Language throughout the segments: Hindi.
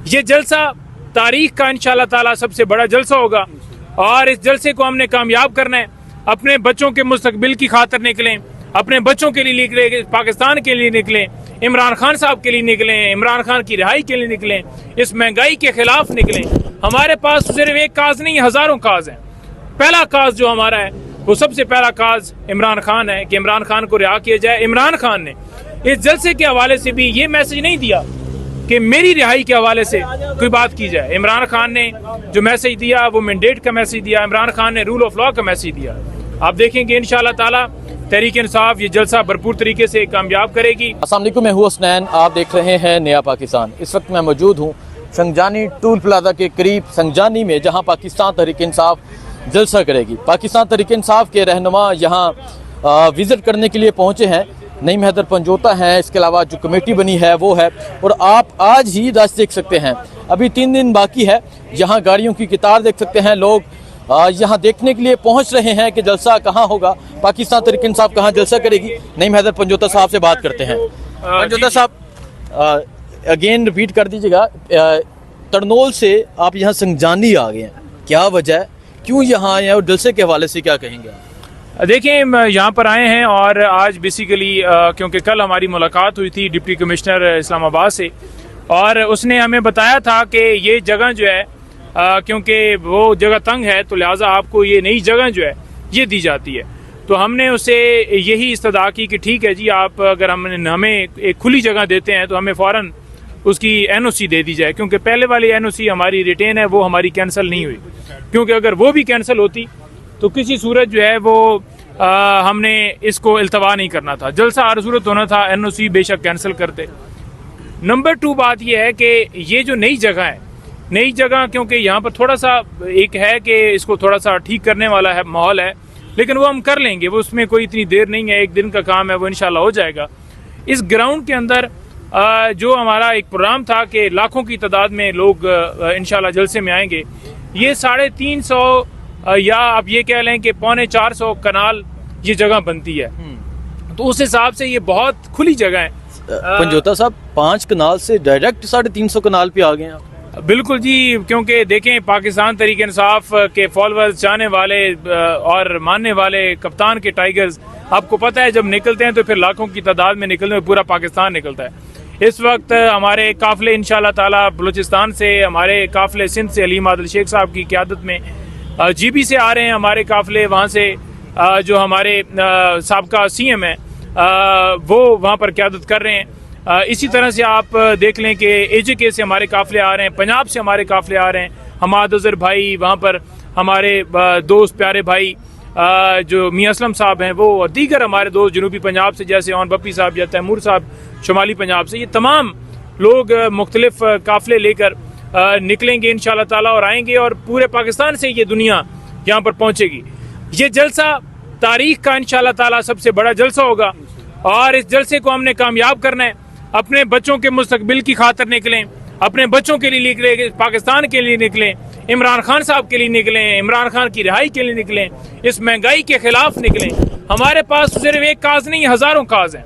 ये जलसा तारीख का इंशाल्लाह ताला सबसे बड़ा जलसा होगा और इस जलसे को हमने कामयाब करना है। अपने बच्चों के मुस्तकबिल की खातिर निकलें, अपने बच्चों के लिए निकलें, पाकिस्तान के लिए निकलें, इमरान खान साहब के लिए निकलें, इमरान खान की रिहाई के लिए निकलें, इस महंगाई के खिलाफ निकलें। हमारे पास सिर्फ एक काज नहीं, हजारों काज हैं। पहला काज जो हमारा है वो सबसे पहला काज इमरान खान है कि इमरान खान को रिहा किया जाए। इमरान खान ने इस जलसे के हवाले से भी ये मैसेज नहीं दिया कि मेरी रिहाई के हवाले से कोई बात की जाए। इमरान खान ने जो मैसेज दिया वो मैंडेट का मैसेज दिया, इमरान खान ने रूल ऑफ लॉ का मैसेज दिया। आप देखेंगे इंशाल्लाह ताला तहरीक इंसाफ ये जलसा भरपूर तरीके से कामयाब करेगी। अस्सलाम वालेकुम, मैं हूँ हसनैन, आप देख रहे हैं नया पाकिस्तान। इस वक्त मैं मौजूद हूँ संजानी टूल प्लाजा के करीब संजानी में, जहाँ पाकिस्तान तहरीक इंसाफ जलसा करेगी। पाकिस्तान तहरीक इंसाफ के रहनुमा यहाँ विज़िट करने के लिए पहुँचे हैं। नईम हैदर पंजोता हैं, इसके अलावा जो कमेटी बनी है वो है, और आप आज ही रास्ते देख सकते हैं। अभी 3 दिन बाकी है। यहाँ गाड़ियों की कतार देख सकते हैं। लोग यहाँ देखने के लिए पहुँच रहे हैं कि जलसा कहाँ होगा, पाकिस्तान तहरीक इंसाफ कहाँ जलसा करेगी। नईम हैदर पंजोता साहब से बात करते हैं। पंजोता साहब, अगेन रिपीट कर दीजिएगा, तरनोल से आप यहाँ संजानी आ गए हैं, क्या वजह है, क्यों यहाँ आए हैं और जलसे के हवाले से क्या कहेंगे? देखिए, यहाँ पर आए हैं और आज बेसिकली क्योंकि कल हमारी मुलाकात हुई थी डिप्टी कमिश्नर इस्लामाबाद से, और उसने हमें बताया था कि ये जगह जो है क्योंकि वो जगह तंग है तो लिहाजा आपको ये नई जगह जो है ये दी जाती है। तो हमने उसे यही इस्तदा की कि ठीक है जी, आप अगर हमें एक खुली जगह देते हैं तो हमें फ़ौरन उसकी NOC दे दी जाए, क्योंकि पहले वाली NOC हमारी रिटेन है वो हमारी कैंसिल नहीं हुई, क्योंकि अगर वो भी कैंसिल होती तो किसी सूरत जो है वो हमने इसको इल्तवा नहीं करना था, जलसा हर सूरत होना था, NOC बेशक कैंसिल करते। नंबर 2 बात यह है कि ये जो नई जगह है, नई जगह क्योंकि यहाँ पर थोड़ा सा एक है कि इसको थोड़ा सा ठीक करने वाला है माहौल है, लेकिन वो हम कर लेंगे, वो उसमें कोई इतनी देर नहीं है, 1 दिन का काम है, वो इंशाल्लाह हो जाएगा। इस ग्राउंड के अंदर जो हमारा एक प्रोग्राम था कि लाखों की तादाद में लोग इंशाल्लाह जलसे में आएंगे, ये 350 या आप ये कह लें कि 350 कनाल ये जगह बनती है, तो उस हिसाब से ये बहुत खुली जगह है। पंजोता साहब, 5 कनाल से डायरेक्ट 350 कनाल पे आ गए हैं? बिल्कुल जी, क्योंकि देखें पाकिस्तान तहरीक इंसाफ के फॉलोअर्स, चाहने वाले और मानने वाले कप्तान के टाइगर्स, आपको पता है जब निकलते हैं तो फिर लाखों की तादाद में निकलते हैं, पूरा पाकिस्तान निकलता है। इस वक्त हमारे काफिले इंशाल्लाह ताला बलूचिस्तान से, हमारे काफिले सिंध से अलीम आदिल शेख साहब की क़यादत में GB से आ रहे हैं हमारे काफिले, वहाँ से जो हमारे साबका CM है वो वहाँ पर क़यादत कर रहे हैं। इसी तरह से आप देख लें कि AJK से हमारे काफिले आ रहे हैं, पंजाब से हमारे काफिले आ रहे हैं, हमाद अजहर भाई, वहाँ पर हमारे दोस्त प्यारे भाई जो मियां असलम साहब हैं वो, और दीगर हमारे दोस्त जनूबी पंजाब से जैसे ओन बप्पी साहब या तैमूर साहब शुमाली पंजाब से, ये तमाम लोग मुख्तलिफ काफिले लेकर निकलेंगे इंशाल्लाह ताला और आएंगे, और पूरे पाकिस्तान से ये दुनिया यहाँ पर पहुँचेगी। ये जलसा तारीख का इंशाल्लाह ताला सबसे बड़ा जलसा होगा और इस जलसे को हमने कामयाब करना है। अपने बच्चों के मुस्तकबिल की खातिर निकलें, अपने बच्चों के लिए निकलें, पाकिस्तान के लिए निकलें, इमरान खान साहब के लिए निकलें, इमरान खान की रिहाई के लिए निकलें, इस महंगाई के खिलाफ निकलें। हमारे पास सिर्फ एक काज नहीं, हजारों काज हैं।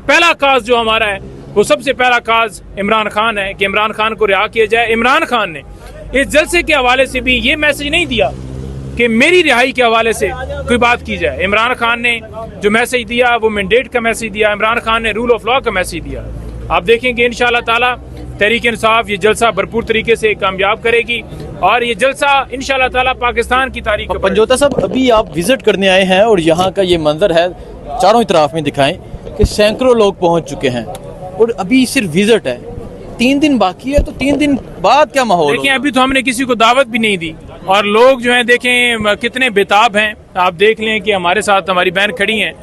पहला काज जो हमारा है वो सबसे पहला काज इमरान खान है कि इमरान खान को रिहा किया जाए। इमरान खान ने इस जलसे के हवाले से भी ये मैसेज नहीं दिया कि मेरी रिहाई के हवाले से कोई बात की जाए। इमरान खान ने जो मैसेज दिया वो मैंडेट का मैसेज दिया, इमरान खान ने रूल ऑफ लॉ का मैसेज दिया। आप देखेंगे इंशाल्लाह ताला तहरीक इंसाफ ये जलसा भरपूर तरीके से कामयाब करेगी और ये जलसा इंशाल्लाह ताला पाकिस्तान की तारीख। पंजोता साहब, अभी आप विजिट करने आए हैं और यहाँ का ये मंजर है, चारों तरफ में दिखाएं कि सैकड़ों लोग पहुँच चुके हैं और अभी सिर्फ विजिट है, 3 दिन बाकी है, तो 3 दिन बाद क्या माहौल? देखें, अभी तो हमने किसी को दावत भी नहीं दी और लोग जो हैं देखें कितने बेताब हैं। आप देख लें कि हमारे साथ हमारी बहन खड़ी हैं,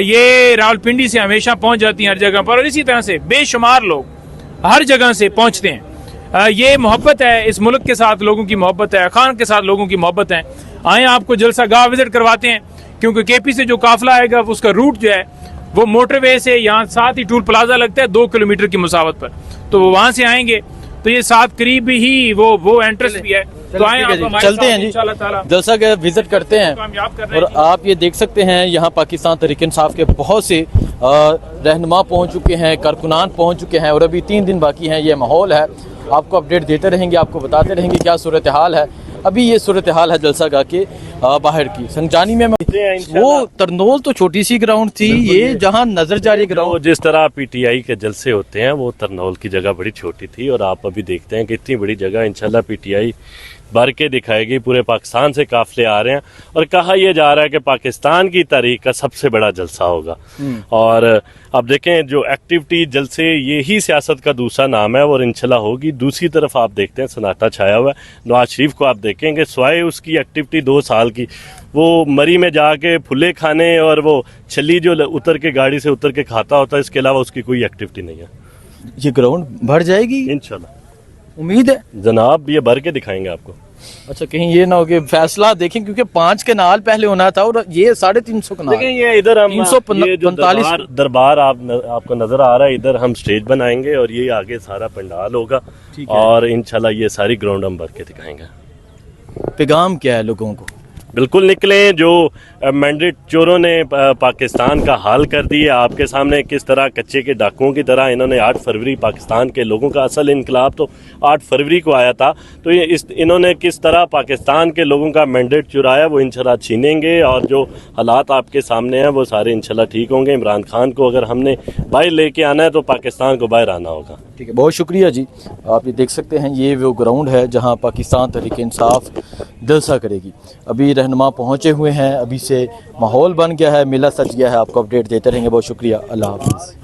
ये रावलपिंडी से हमेशा पहुंच जाती हैं हर जगह पर, और इसी तरह से बेशुमार लोग हर जगह से पहुंचते हैं। ये मोहब्बत है, इस मुल्क के साथ लोगों की मोहब्बत है, खान के साथ लोगों की मोहब्बत है। आए आपको जलसा गाह विजिट करवाते हैं, क्योंकि KP से जो काफिला आएगा उसका रूट जो है वो मोटरवे से यहाँ साथ ही टूल प्लाजा लगता है 2 किलोमीटर की मुसावत पर, तो वो वहाँ से आएंगे तो ये साथ करीब ही वो एंट्रेंस भी है। तो आए आप चलते हैं जी, जलसा के विजिट करते हैं। और आप ये देख सकते हैं यहाँ पाकिस्तान तहरीक इंसाफ के बहुत से रहनुमा पहुँच चुके हैं, कारकुनान पहुँच चुके हैं और अभी 3 दिन बाकी हैं। ये माहौल है आपको अपडेट देते रहेंगे, आपको बताते रहेंगे क्या सूरत हाल है। अभी ये सूरत हाल है जलसा गाह के बाहर की। संजानी में वो तरनोल तो छोटी सी ग्राउंड थी, ये जहाँ नजर जा रही ग्राउंड, जिस तरह पीटीआई के जलसे होते हैं वो तरनौल की जगह बड़ी छोटी थी, और आप अभी देखते हैं कि इतनी बड़ी जगह इंशाल्लाह पीटीआई भर के दिखाएगी। पूरे पाकिस्तान से काफले आ रहे हैं और कहा यह जा रहा है कि पाकिस्तान की तारीख का सबसे बड़ा जलसा होगा। और अब देखें जो एक्टिविटी जलसे, यही सियासत का दूसरा नाम है और इंशाल्लाह होगी। दूसरी तरफ आप देखते हैं सन्नाटा छाया हुआ है। नवाज शरीफ को आप देखेंगे स्वाय उसकी एक्टिविटी 2 साल की, वो मरी में जाके फुले खाने और वो छली जो उतर के गाड़ी से उतर के खाता होता है, इसके अलावा उसकी कोई एक्टिविटी नहीं है। ये ग्राउंड भर जाएगी इंशाल्लाह, उम्मीद है जनाब, ये भर के दिखाएंगे आपको। अच्छा, कहीं ये ना हो कि फैसला देखें, क्योंकि 5 कनाल पहले होना था और ये 350 कनाल। देखें ये इधर हम 345 दरबार आपको नजर आ रहा है, इधर हम स्टेज बनाएंगे और ये आगे सारा पंडाल होगा और इंशाल्लाह ये सारी ग्राउंड हम भर के दिखाएंगे। पैगाम क्या है लोगों को? बिल्कुल निकलें। जो मैंडेट चोरों ने पाकिस्तान का हाल कर दिया, आपके सामने किस तरह कच्चे के डाकुओं की तरह इन्होंने 8 फरवरी पाकिस्तान के लोगों का, असल इनकलाब तो 8 फरवरी को आया था, तो इन्होंने किस तरह पाकिस्तान के लोगों का मैंडेट चुराया, वो इंशाल्लाह छीनेंगे और जो हालात आपके सामने हैं वो सारे इंशाल्लाह ठीक होंगे। इमरान खान को अगर हमने बाहर लेके आना है तो पाकिस्तान को बाहर आना होगा। ठीक है, बहुत शुक्रिया जी। आप ये देख सकते हैं, ये वो ग्राउंड है जहाँ पाकिस्तान तहरीक इंसाफ जलसा करेगी। अभी रहनुमा पहुँचे हुए हैं, अभी से माहौल बन गया है, मेला सज गया है। आपको अपडेट देते रहेंगे। बहुत शुक्रिया, अल्लाह हाफ़िज़।